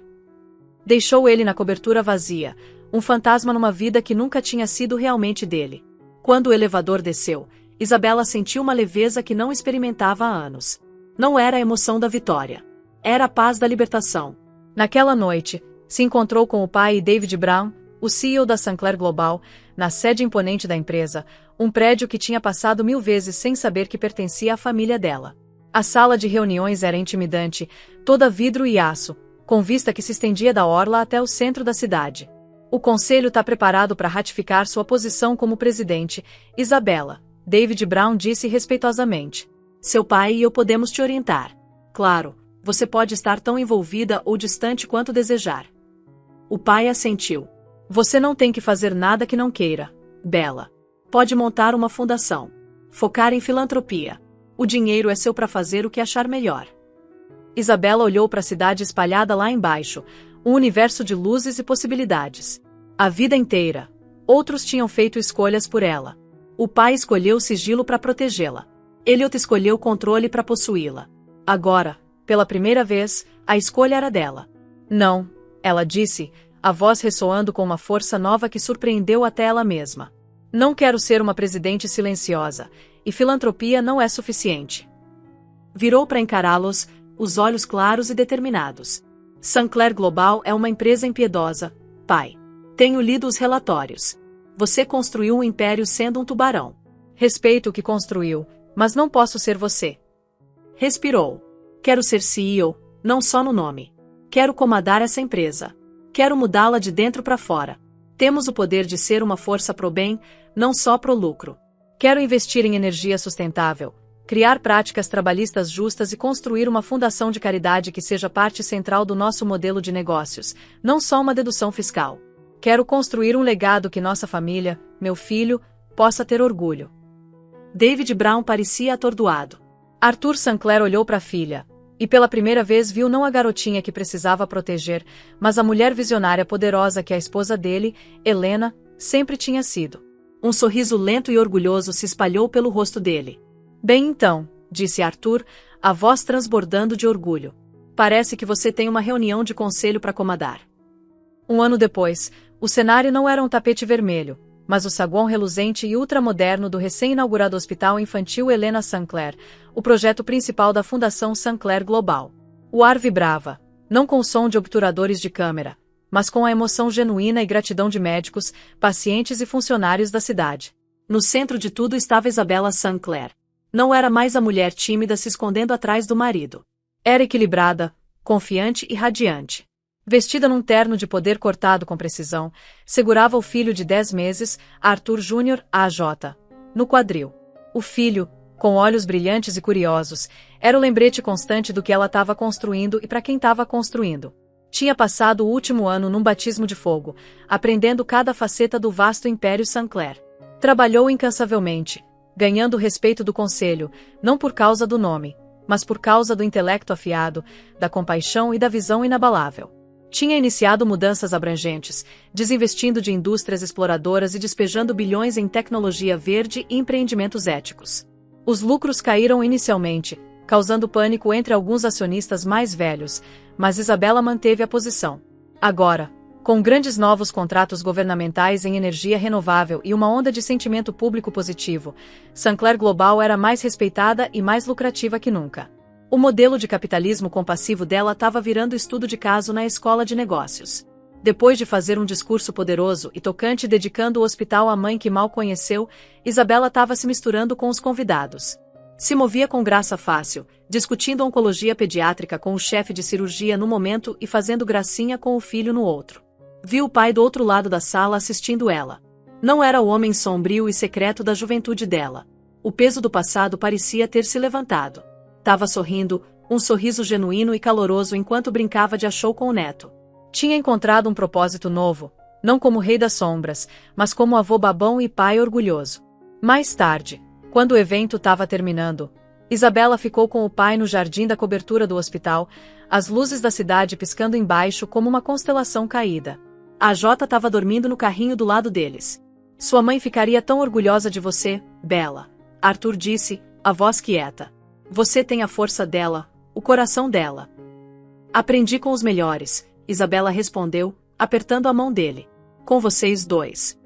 Deixou ele na cobertura vazia, um fantasma numa vida que nunca tinha sido realmente dele. Quando o elevador desceu, Isabela sentiu uma leveza que não experimentava há anos. Não era a emoção da vitória. Era a paz da libertação. Naquela noite, se encontrou com o pai e David Brown, o CEO da Sinclair Global, na sede imponente da empresa, um prédio que tinha passado 1000 vezes sem saber que pertencia à família dela. A sala de reuniões era intimidante, toda vidro e aço, com vista que se estendia da orla até o centro da cidade. O conselho está preparado para ratificar sua posição como presidente, Isabela, David Brown disse respeitosamente. Seu pai e eu podemos te orientar. Claro, você pode estar tão envolvida ou distante quanto desejar. O pai assentiu. Você não tem que fazer nada que não queira, Bella. Pode montar uma fundação. Focar em filantropia. O dinheiro é seu para fazer o que achar melhor. Isabela olhou para a cidade espalhada lá embaixo, um universo de luzes e possibilidades. A vida inteira. Outros tinham feito escolhas por ela. O pai escolheu o sigilo para protegê-la. Elliot escolheu o controle para possuí-la. Agora, pela primeira vez, a escolha era dela. Não, ela disse, a voz ressoando com uma força nova que surpreendeu até ela mesma. Não quero ser uma presidente silenciosa, e filantropia não é suficiente. Virou para encará-los, os olhos claros e determinados. Sinclair Global é uma empresa impiedosa, pai. Tenho lido os relatórios. Você construiu um império sendo um tubarão. Respeito o que construiu, mas não posso ser você. Respirou. Quero ser CEO, não só no nome. Quero comandar essa empresa. Quero mudá-la de dentro para fora. Temos o poder de ser uma força pro bem, não só pro lucro. Quero investir em energia sustentável, criar práticas trabalhistas justas e construir uma fundação de caridade que seja parte central do nosso modelo de negócios, não só uma dedução fiscal. Quero construir um legado que nossa família, meu filho, possa ter orgulho. David Brown parecia atordoado. Arthur Sinclair olhou para a filha, e pela primeira vez viu não a garotinha que precisava proteger, mas a mulher visionária poderosa que a esposa dele, Helena, sempre tinha sido. Um sorriso lento e orgulhoso se espalhou pelo rosto dele. Bem então, disse Arthur, a voz transbordando de orgulho. Parece que você tem uma reunião de conselho para comandar. Um ano depois, o cenário não era um tapete vermelho, mas o saguão reluzente e ultramoderno do recém-inaugurado Hospital Infantil Helena Sinclair, o projeto principal da Fundação Sinclair Global. O ar vibrava, não com o som de obturadores de câmera, mas com a emoção genuína e gratidão de médicos, pacientes e funcionários da cidade. No centro de tudo estava Isabella Sinclair. Não era mais a mulher tímida se escondendo atrás do marido. Era equilibrada, confiante e radiante. Vestida num terno de poder cortado com precisão, segurava o filho de 10 meses, Arthur Jr., AJ, no quadril. O filho, com olhos brilhantes e curiosos, era o lembrete constante do que ela estava construindo e para quem estava construindo. Tinha passado o último ano num batismo de fogo, aprendendo cada faceta do vasto império Sinclair. Trabalhou incansavelmente, ganhando o respeito do conselho, não por causa do nome, mas por causa do intelecto afiado, da compaixão e da visão inabalável. Tinha iniciado mudanças abrangentes, desinvestindo de indústrias exploradoras e despejando bilhões em tecnologia verde e empreendimentos éticos. Os lucros caíram inicialmente, causando pânico entre alguns acionistas mais velhos, mas Isabella manteve a posição. Agora, com grandes novos contratos governamentais em energia renovável e uma onda de sentimento público positivo, Sinclair Global era mais respeitada e mais lucrativa que nunca. O modelo de capitalismo compassivo dela estava virando estudo de caso na escola de negócios. Depois de fazer um discurso poderoso e tocante dedicando o hospital à mãe que mal conheceu, Isabella estava se misturando com os convidados. Se movia com graça fácil, discutindo oncologia pediátrica com o chefe de cirurgia no momento e fazendo gracinha com o filho no outro. Viu o pai do outro lado da sala assistindo ela. Não era o homem sombrio e secreto da juventude dela. O peso do passado parecia ter se levantado. Estava sorrindo, um sorriso genuíno e caloroso enquanto brincava de achou com o neto. Tinha encontrado um propósito novo, não como rei das sombras, mas como avô babão e pai orgulhoso. Mais tarde, quando o evento estava terminando, Isabella ficou com o pai no jardim da cobertura do hospital, as luzes da cidade piscando embaixo como uma constelação caída. A Jota estava dormindo no carrinho do lado deles. Sua mãe ficaria tão orgulhosa de você, Bella, Arthur disse, a voz quieta. Você tem a força dela, o coração dela. Aprendi com os melhores, Isabella respondeu, apertando a mão dele. Com vocês dois.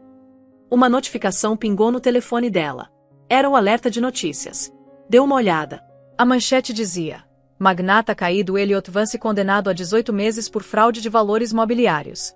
Uma notificação pingou no telefone dela. Era o alerta de notícias. Deu uma olhada. A manchete dizia: magnata caído Elliot Vance condenado a 18 meses por fraude de valores mobiliários.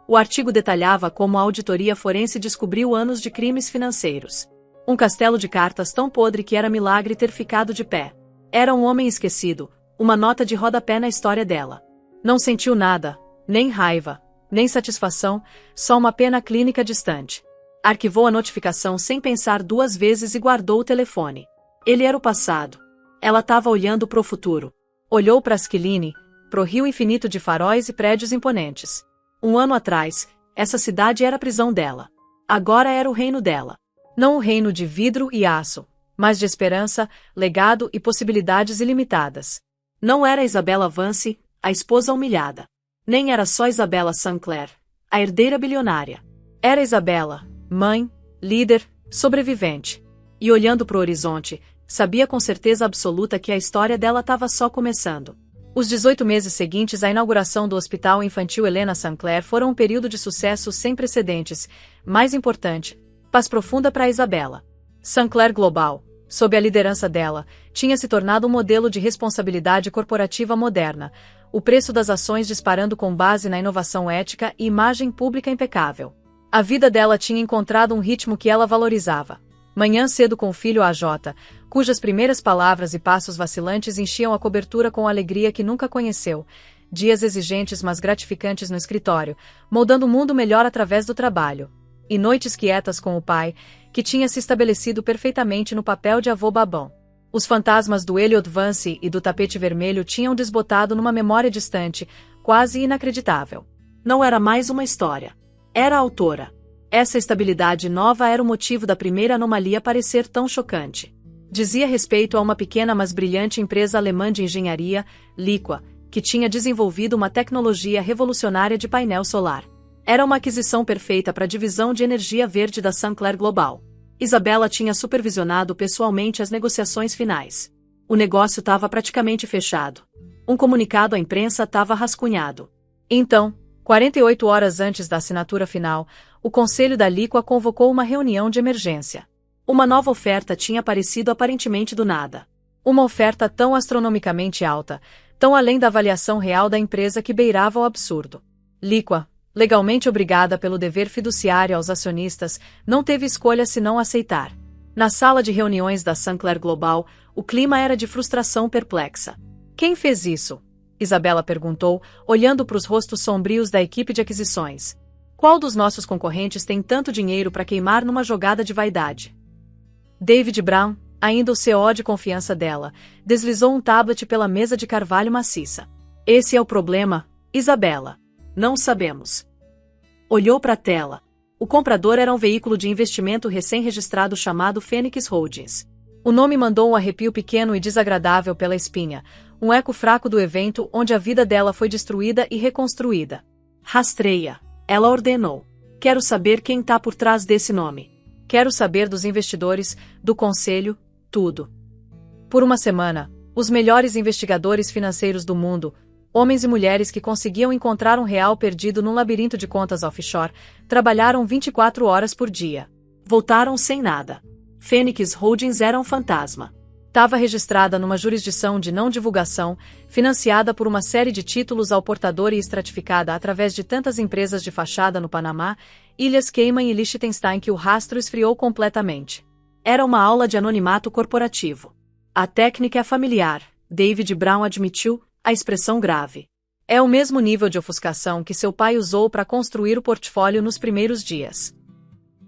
O artigo detalhava como a auditoria forense descobriu anos de crimes financeiros. Um castelo de cartas tão podre que era milagre ter ficado de pé. Era um homem esquecido, uma nota de rodapé na história dela. Não sentiu nada, nem raiva, nem satisfação, só uma pena clínica distante. Arquivou a notificação sem pensar duas vezes e guardou o telefone. Ele era o passado. Ela estava olhando para o futuro. Olhou para Asquiline, pro rio infinito de faróis e prédios imponentes. Um ano atrás, essa cidade era a prisão dela. Agora era o reino dela. Não o reino de vidro e aço, mas de esperança, legado e possibilidades ilimitadas. Não era Isabella Vance, a esposa humilhada. Nem era só Isabella Sinclair, a herdeira bilionária. Era Isabella, mãe, líder, sobrevivente. E olhando para o horizonte, sabia com certeza absoluta que a história dela estava só começando. Os 18 meses seguintes à inauguração do Hospital Infantil Helena Sinclair foram um período de sucesso sem precedentes. Mais importante, Paz profunda para Isabela. Sinclair Global, sob a liderança dela, tinha se tornado um modelo de responsabilidade corporativa moderna, o preço das ações disparando com base na inovação ética e imagem pública impecável. A vida dela tinha encontrado um ritmo que ela valorizava. Manhã cedo com o filho AJ, cujas primeiras palavras e passos vacilantes enchiam a cobertura com alegria que nunca conheceu. Dias exigentes mas gratificantes no escritório, moldando o mundo melhor através do trabalho. E noites quietas com o pai, que tinha se estabelecido perfeitamente no papel de avô babão. Os fantasmas do Elliot Vance e do tapete vermelho tinham desbotado numa memória distante, quase inacreditável. Não era mais uma história. Era a autora. Essa estabilidade nova era o motivo da primeira anomalia parecer tão chocante. Dizia respeito a uma pequena mas brilhante empresa alemã de engenharia, Liqua, que tinha desenvolvido uma tecnologia revolucionária de painel solar. Era uma aquisição perfeita para a divisão de energia verde da Sinclair Global. Isabela tinha supervisionado pessoalmente as negociações finais. O negócio estava praticamente fechado. Um comunicado à imprensa estava rascunhado. Então, 48 horas antes da assinatura final, o conselho da Liqua convocou uma reunião de emergência. Uma nova oferta tinha aparecido aparentemente do nada. Uma oferta tão astronomicamente alta, tão além da avaliação real da empresa que beirava o absurdo. Liqua, legalmente obrigada pelo dever fiduciário aos acionistas, não teve escolha senão aceitar. Na sala de reuniões da Sinclair Global, o clima era de frustração perplexa. Quem fez isso? Isabela perguntou, olhando para os rostos sombrios da equipe de aquisições. Qual dos nossos concorrentes tem tanto dinheiro para queimar numa jogada de vaidade? David Brown, ainda o CEO de confiança dela, deslizou um tablet pela mesa de carvalho maciça. Esse é o problema, Isabela. Não sabemos. Olhou para a tela. O comprador era um veículo de investimento recém-registrado chamado Phoenix Holdings. O nome mandou um arrepio pequeno e desagradável pela espinha, um eco fraco do evento onde a vida dela foi destruída e reconstruída. Rastreia, ela ordenou. Quero saber quem está por trás desse nome. Quero saber dos investidores, do conselho, tudo. Por uma semana, os melhores investigadores financeiros do mundo, homens e mulheres que conseguiam encontrar um real perdido num labirinto de contas offshore, trabalharam 24 horas por dia. Voltaram sem nada. Phoenix Holdings era um fantasma. Estava registrada numa jurisdição de não divulgação, financiada por uma série de títulos ao portador e estratificada através de tantas empresas de fachada no Panamá, Ilhas Cayman e Liechtenstein que o rastro esfriou completamente. Era uma aula de anonimato corporativo. A técnica é familiar, David Brown admitiu, a expressão grave. É o mesmo nível de ofuscação que seu pai usou para construir o portfólio nos primeiros dias.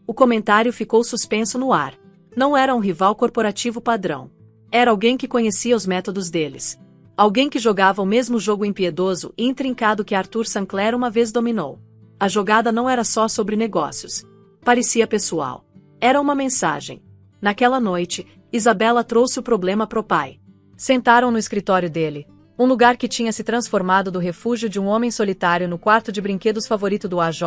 O comentário ficou suspenso no ar. Não era um rival corporativo padrão. Era alguém que conhecia os métodos deles. Alguém que jogava o mesmo jogo impiedoso e intrincado que Arthur Sinclair uma vez dominou. A jogada não era só sobre negócios. Parecia pessoal. Era uma mensagem. Naquela noite, Isabela trouxe o problema pro pai. Sentaram no escritório dele, um lugar que tinha se transformado do refúgio de um homem solitário no quarto de brinquedos favorito do AJ,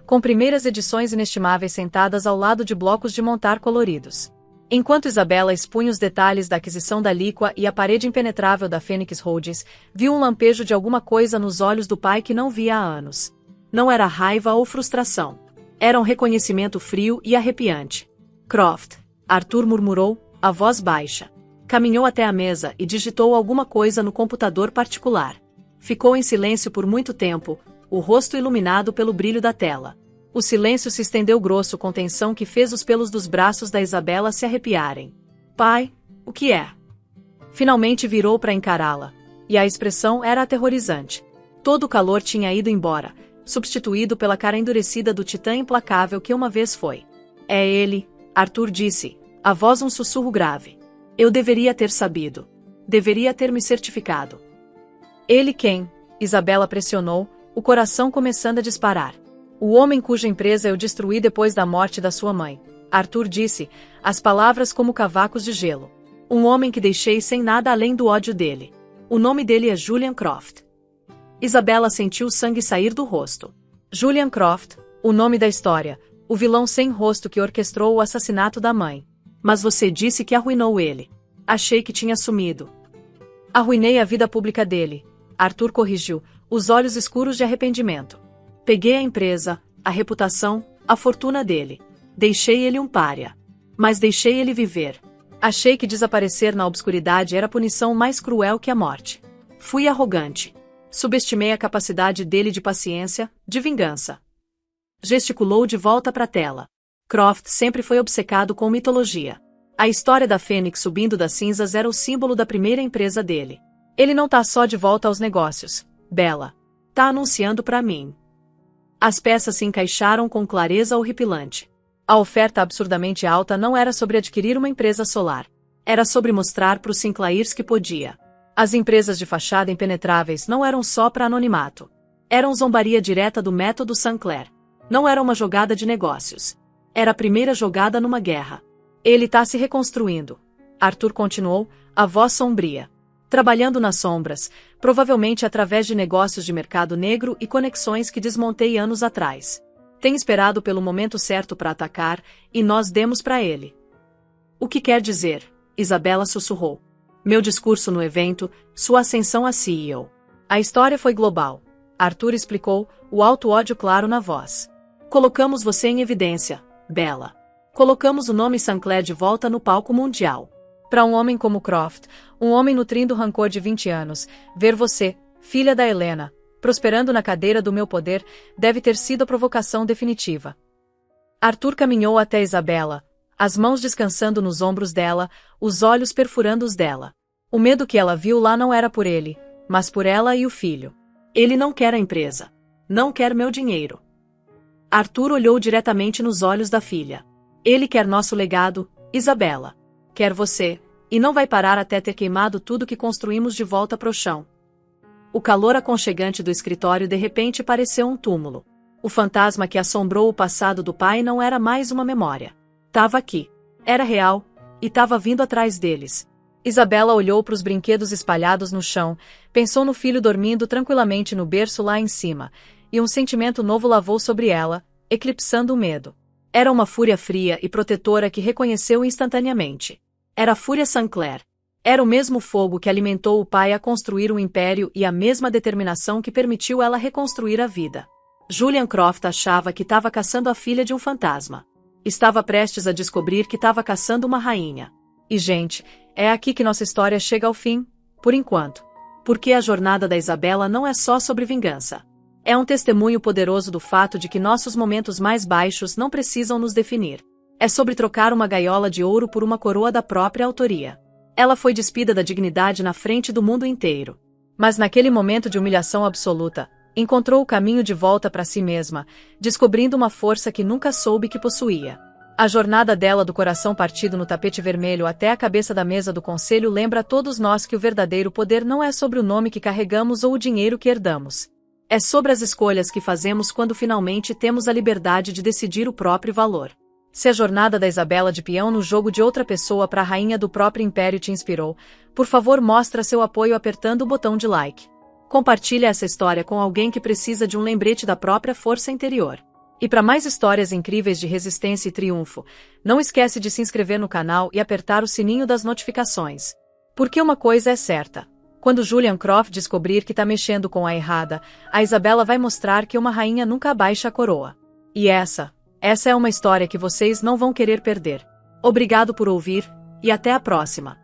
com primeiras edições inestimáveis sentadas ao lado de blocos de montar coloridos. Enquanto Isabela expunha os detalhes da aquisição da Liqua e a parede impenetrável da Phoenix Holdings, viu um lampejo de alguma coisa nos olhos do pai que não via há anos. Não era raiva ou frustração. Era um reconhecimento frio e arrepiante. Croft, Arthur murmurou, a voz baixa. Caminhou até a mesa e digitou alguma coisa no computador particular. Ficou em silêncio por muito tempo, o rosto iluminado pelo brilho da tela. O silêncio se estendeu grosso com tensão que fez os pelos dos braços da Isabela se arrepiarem. Pai, o que é? Finalmente virou para encará-la. E a expressão era aterrorizante. Todo o calor tinha ido embora, substituído pela cara endurecida do titã implacável que uma vez foi. É ele, Arthur disse, a voz um sussurro grave. Eu deveria ter sabido. Deveria ter me certificado. Ele quem? Isabela pressionou, o coração começando a disparar. O homem cuja empresa eu destruí depois da morte da sua mãe. Arthur disse, as palavras como cavacos de gelo. Um homem que deixei sem nada além do ódio dele. O nome dele é Julian Croft. Isabela sentiu o sangue sair do rosto. Julian Croft, o nome da história, o vilão sem rosto que orquestrou o assassinato da mãe. Mas você disse que arruinou ele. Achei que tinha sumido. Arruinei a vida pública dele. Arthur corrigiu, os olhos escuros de arrependimento. Peguei a empresa, a reputação, a fortuna dele. Deixei ele um pária. Mas deixei ele viver. Achei que desaparecer na obscuridade era a punição mais cruel que a morte. Fui arrogante. Subestimei a capacidade dele de paciência, de vingança. Gesticulou de volta para a tela. Croft sempre foi obcecado com mitologia. A história da Fênix subindo das cinzas era o símbolo da primeira empresa dele. Ele não tá só de volta aos negócios, Bella. Tá anunciando para mim. As peças se encaixaram com clareza horripilante. A oferta absurdamente alta não era sobre adquirir uma empresa solar. Era sobre mostrar para os Sinclairs que podia. As empresas de fachada impenetráveis não eram só para anonimato. Eram zombaria direta do método Sinclair. Não era uma jogada de negócios. Era a primeira jogada numa guerra. Ele tá se reconstruindo. Arthur continuou, a voz sombria. Trabalhando nas sombras, provavelmente através de negócios de mercado negro e conexões que desmontei anos atrás. Tem esperado pelo momento certo para atacar, e nós demos para ele. O que quer dizer? Isabela sussurrou. Meu discurso no evento, sua ascensão a CEO. A história foi global. Arthur explicou, o alto ódio claro na voz. Colocamos você em evidência, Bella. Colocamos o nome Sinclair de volta no palco mundial. Para um homem como Croft, um homem nutrindo rancor de 20 anos, ver você, filha da Helena, prosperando na cadeira do meu poder, deve ter sido a provocação definitiva. Arthur caminhou até Isabela, as mãos descansando nos ombros dela, os olhos perfurando os dela. O medo que ela viu lá não era por ele, mas por ela e o filho. Ele não quer a empresa. Não quer meu dinheiro. Arthur olhou diretamente nos olhos da filha. Ele quer nosso legado, Isabela. Quer você, e não vai parar até ter queimado tudo que construímos de volta pro chão. O calor aconchegante do escritório de repente pareceu um túmulo. O fantasma que assombrou o passado do pai não era mais uma memória. Tava aqui. Era real, e tava vindo atrás deles. Isabela olhou para os brinquedos espalhados no chão, pensou no filho dormindo tranquilamente no berço lá em cima, e um sentimento novo lavou sobre ela, eclipsando o medo. Era uma fúria fria e protetora que reconheceu instantaneamente. Era a fúria Sinclair. Era o mesmo fogo que alimentou o pai a construir um império e a mesma determinação que permitiu ela reconstruir a vida. Julian Croft achava que estava caçando a filha de um fantasma. Estava prestes a descobrir que estava caçando uma rainha. E, gente, é aqui que nossa história chega ao fim, por enquanto. Porque a jornada da Isabela não é só sobre vingança. É um testemunho poderoso do fato de que nossos momentos mais baixos não precisam nos definir. É sobre trocar uma gaiola de ouro por uma coroa da própria autoria. Ela foi despida da dignidade na frente do mundo inteiro. Mas naquele momento de humilhação absoluta, encontrou o caminho de volta para si mesma, descobrindo uma força que nunca soube que possuía. A jornada dela do coração partido no tapete vermelho até a cabeça da mesa do conselho lembra a todos nós que o verdadeiro poder não é sobre o nome que carregamos ou o dinheiro que herdamos. É sobre as escolhas que fazemos quando finalmente temos a liberdade de decidir o próprio valor. Se a jornada da Isabela de peão no jogo de outra pessoa para a rainha do próprio império te inspirou, por favor mostra seu apoio apertando o botão de like. Compartilhe essa história com alguém que precisa de um lembrete da própria força interior. E para mais histórias incríveis de resistência e triunfo, não esquece de se inscrever no canal e apertar o sininho das notificações. Porque uma coisa é certa. Quando Julian Croft descobrir que tá mexendo com a errada, a Isabela vai mostrar que uma rainha nunca abaixa a coroa. E essa é uma história que vocês não vão querer perder. Obrigado por ouvir, e até a próxima.